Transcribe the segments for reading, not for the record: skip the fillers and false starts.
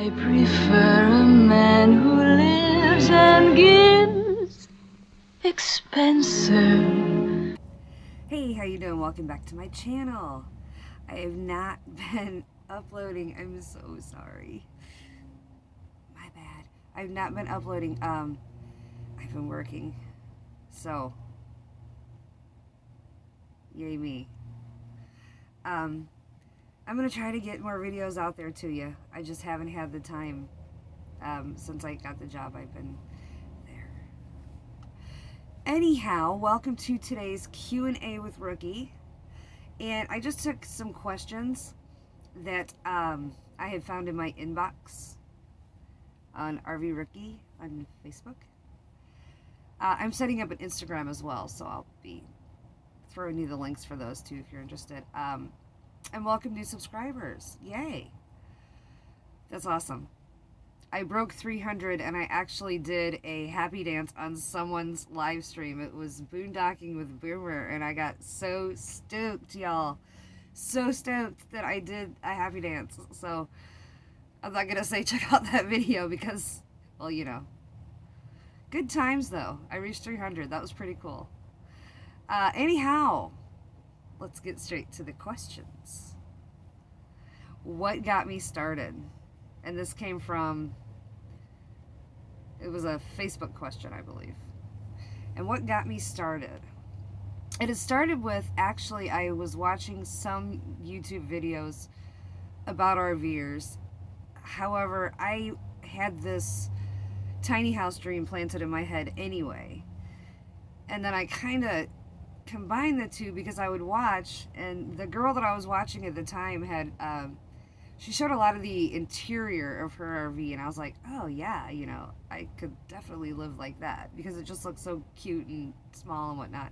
I prefer a man who lives and gives expensive. Hey, how you doing? Welcome back to my channel. I have not been uploading. I'm so sorry. My bad. I've not been uploading. I've been working. So, yay me. I'm gonna try to get more videos out there to you. I just haven't had the time. Since I got the job, I've been there. Anyhow, welcome to today's Q&A with Rookie. And I just took some questions that I had found in my inbox on RV Rookie on Facebook. I'm setting up an Instagram as well, so I'll be throwing you the links for those too if you're interested. And welcome new subscribers. Yay. That's awesome. I broke 300 and I actually did a happy dance on someone's live stream. It was Boondocking with Boomer, and I got so stoked, y'all. So stoked that I did a happy dance. So I'm not gonna say check out that video because, well, you know. Good times though. I reached 300. That was pretty cool. Anyhow, let's get straight to the questions. What got me started? And this came from, it was a Facebook question, I believe. And what got me started? It had started with, actually, I was watching some YouTube videos about RVers. However, I had this tiny house dream planted in my head anyway. And then I kind of combined the two because I would watch, and the girl that I was watching at the time had, she showed a lot of the interior of her RV, and I was like, oh yeah, you know, I could definitely live like that because it just looks so cute and small and whatnot.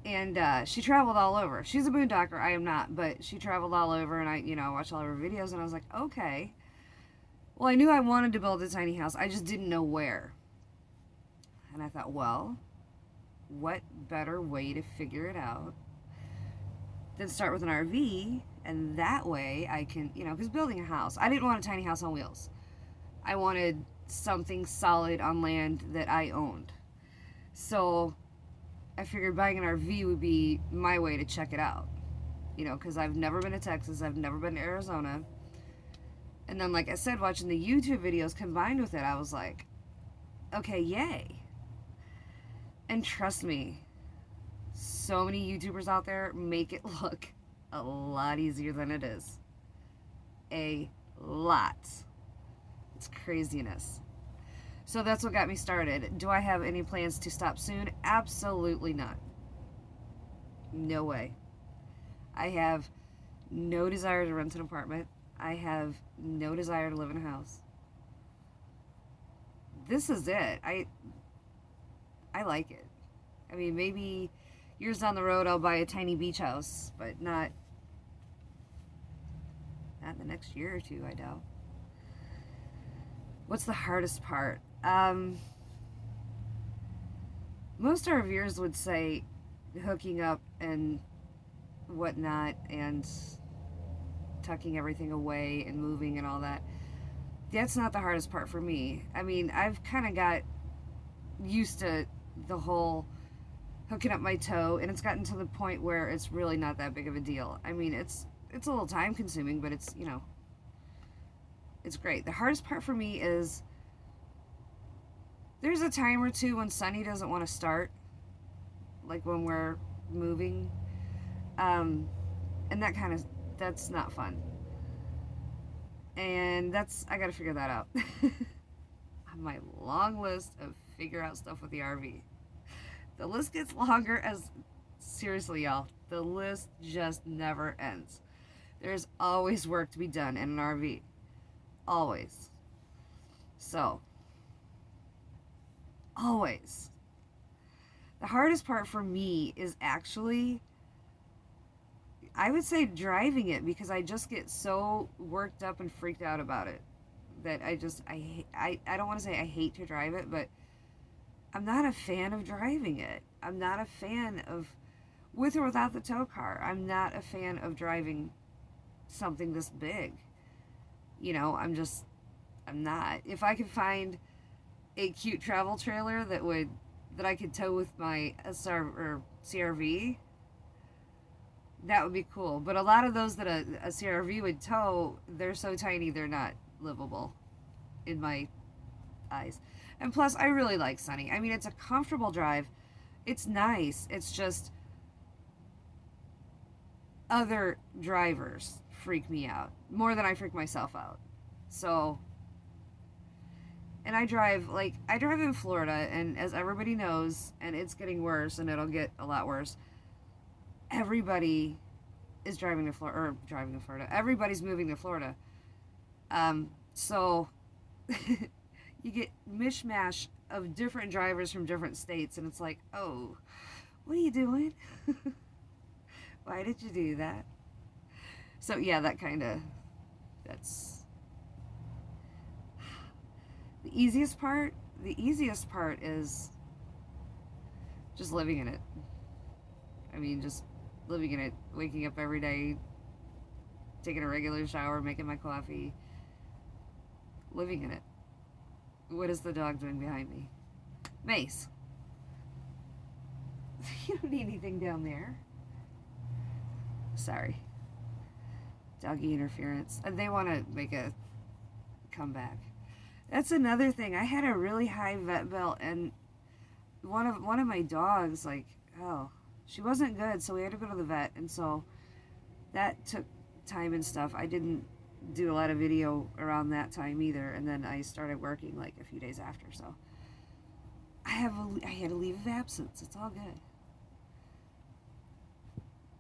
And she traveled all over. She's a boondocker. I am not, but she traveled all over, and I watched all of her videos, and I was like, okay. Well, I knew I wanted to build a tiny house. I just didn't know where. And I thought, well, what better way to figure it out than start with an RV, and that way I can, because building a house, I didn't want a tiny house on wheels. I wanted something solid on land that I owned. So I figured buying an RV would be my way to check it out, because I've never been to Texas, I've never been to Arizona. And then, like I said, watching the YouTube videos combined with it, I was like, okay, yay. And trust me, so many YouTubers out there make it look a lot easier than it is. A lot. It's craziness. So that's what got me started. Do I have any plans to stop soon? Absolutely not. No way. I have no desire to rent an apartment. I have no desire to live in a house. This is it. I like it. I mean, maybe years down the road I'll buy a tiny beach house, but not in the next year or two, I doubt. What's the hardest part? Most RVers would say hooking up and whatnot and tucking everything away and moving and all that. That's not the hardest part for me. I mean, I've kind of got used to the whole hooking up my tow, and it's gotten to the point where it's really not that big of a deal. I mean, it's a little time consuming, but it's, it's great. The hardest part for me is there's a time or two when Sunny doesn't want to start, like when we're moving, and that's not fun. And I gotta figure that out. On my long list of figure out stuff with the RV. The list gets longer as, seriously, y'all, the list just never ends. There's always work to be done in an RV. Always. So, always. The hardest part for me is actually, I would say, driving it, because I just get so worked up and freaked out about it that I don't want to say I hate to drive it, but I'm not a fan of driving it. I'm not a fan of, with or without the tow car, I'm not a fan of driving something this big. I'm just I'm not. If I could find a cute travel trailer that I could tow with my SR or CRV, that would be cool. But a lot of those that a CRV would tow, they're so tiny they're not livable in my eyes. And plus, I really like Sunny. I mean, it's a comfortable drive. It's nice. It's just other drivers freak me out more than I freak myself out. So, and I drive in Florida, and as everybody knows, and it's getting worse, and it'll get a lot worse. Everybody is driving to Florida, or driving to Florida. Everybody's moving to Florida. So you get mishmash of different drivers from different states, and it's like, oh, what are you doing? Why did you do that? So yeah, that's the easiest part. The easiest part is just living in it. I mean, just living in it, waking up every day, taking a regular shower, making my coffee, living in it. What is the dog doing behind me? Mace. You don't need anything down there. Sorry. Doggy interference. And they want to make a comeback. That's another thing. I had a really high vet bill, and one of my dogs, like, she wasn't good, so we had to go to the vet, and so that took time and stuff. I didn't do a lot of video around that time either, and then I started working like a few days after, so I had a leave of absence. It's all good.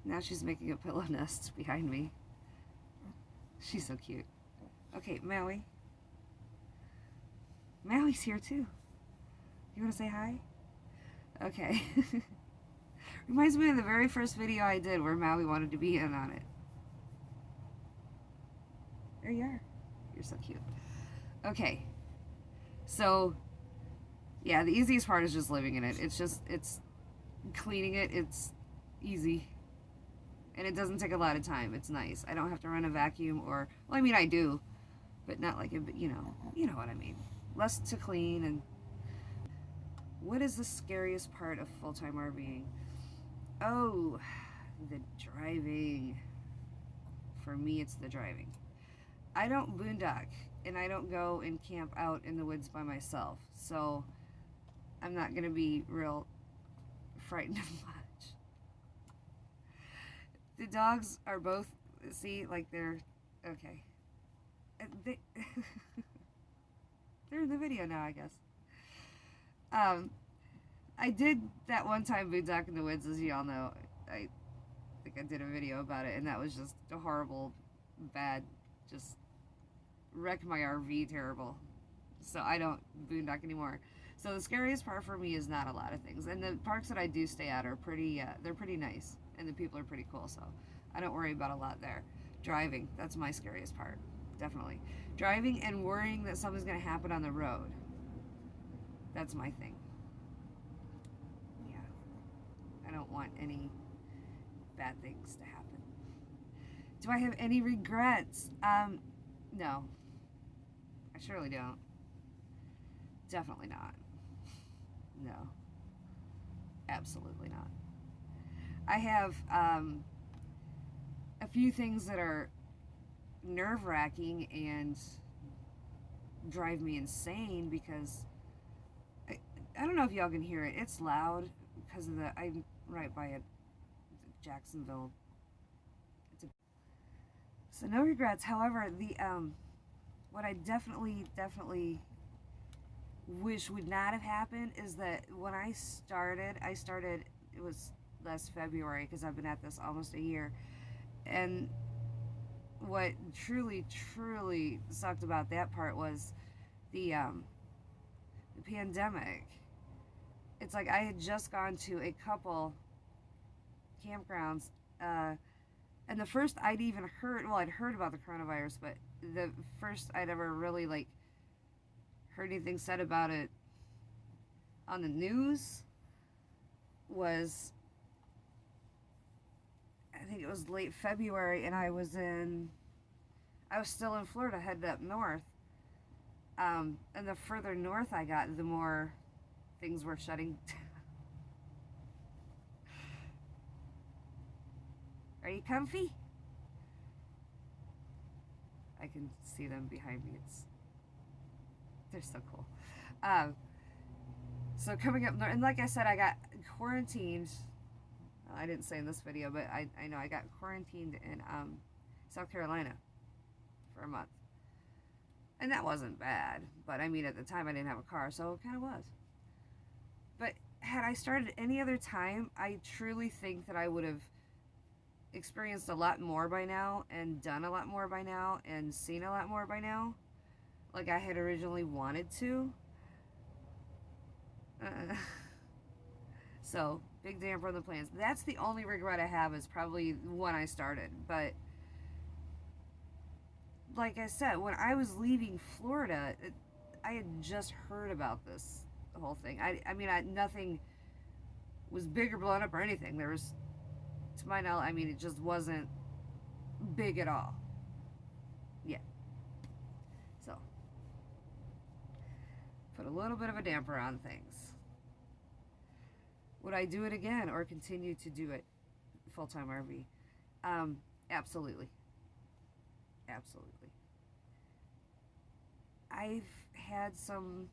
Now she's making a pillow nest behind me. She's so cute. Okay, Maui. Maui's here too. You want to say hi? Okay. Reminds me of the very first video I did where Maui wanted to be in on it. There you are. You're so cute. Okay. So, yeah, the easiest part is just living in it. It's cleaning it. It's easy. And it doesn't take a lot of time. It's nice. I don't have to run a vacuum well, I mean, I do, but not like you know what I mean. Less to clean. And what is the scariest part of full-time RVing? Oh, the driving. For me, it's the driving. I don't boondock, and I don't go and camp out in the woods by myself, so I'm not going to be real frightened of much. The dogs are both, see, like they're, okay. They're in the video now, I guess. I did that one time boondock in the woods, as you all know. I think I did a video about it, and that was just a horrible, bad, just wrecked my RV terrible. So I don't boondock anymore. So the scariest part for me is not a lot of things. And the parks that I do stay at are pretty, they're pretty nice. And the people are pretty cool, so I don't worry about a lot there. Driving, that's my scariest part, definitely. Driving and worrying that something's going to happen on the road. That's my thing. Yeah. I don't want any bad things to happen. Do I have any regrets? No. I surely don't. Definitely not. No. Absolutely not. I have a few things that are nerve-wracking and drive me insane because I don't know if y'all can hear it. It's loud because of I'm right by it, Jacksonville. So no regrets. However, the what I definitely wish would not have happened is that when I started, it was last February because I've been at this almost a year. And what truly sucked about that part was the pandemic. It's like I had just gone to a couple campgrounds, and the first I'd even heard, I'd heard about the coronavirus, but the first I'd ever really heard anything said about it on the news was, I think it was late February, and I was still in Florida, headed up north, And the further north I got, the more things were shutting down. Are you comfy? I can see them behind me. They're so cool. So coming up north, and like I said, I got quarantined. I didn't say in this video, but I know I got quarantined in South Carolina for a month. And that wasn't bad, but I mean, at the time I didn't have a car, so it kind of was. But had I started any other time, I truly think that I would have experienced a lot more by now, and done a lot more by now, and seen a lot more by now, like I had originally wanted to. So, big damper on the plans. That's the only regret I have, is probably when I started, but like I said, when I was leaving Florida, I had just heard about this whole thing. I mean, nothing was big or blown up or anything. There was, to my knowledge, I mean, it just wasn't big at all. Yeah. So, put a little bit of a damper on things. Would I do it again or continue to do it full-time RV? Absolutely. Absolutely. I've had some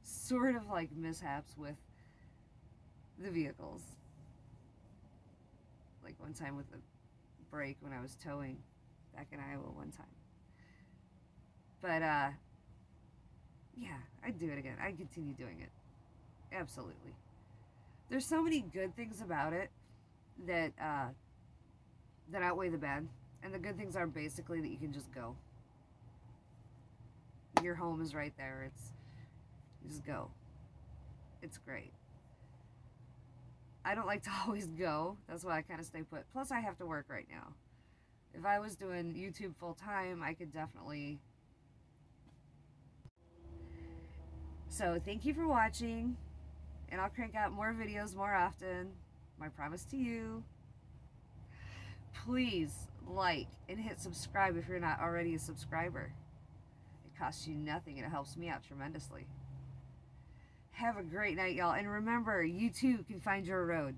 sort of like mishaps with the vehicles. Like one time with the brake when I was towing back in Iowa one time. But yeah, I'd do it again. I'd continue doing it. Absolutely. There's so many good things about it that that outweigh the bad. And the good things are basically that you can just go. Your home is right there. You just go. It's great. I don't like to always go. That's why I kind of stay put. Plus, I have to work right now. If I was doing YouTube full time, I could definitely. So, thank you for watching. And I'll crank out more videos more often. My promise to you. Please like and hit subscribe if you're not already a subscriber. It costs you nothing and it helps me out tremendously. Have a great night, y'all. And remember, you too can find your road.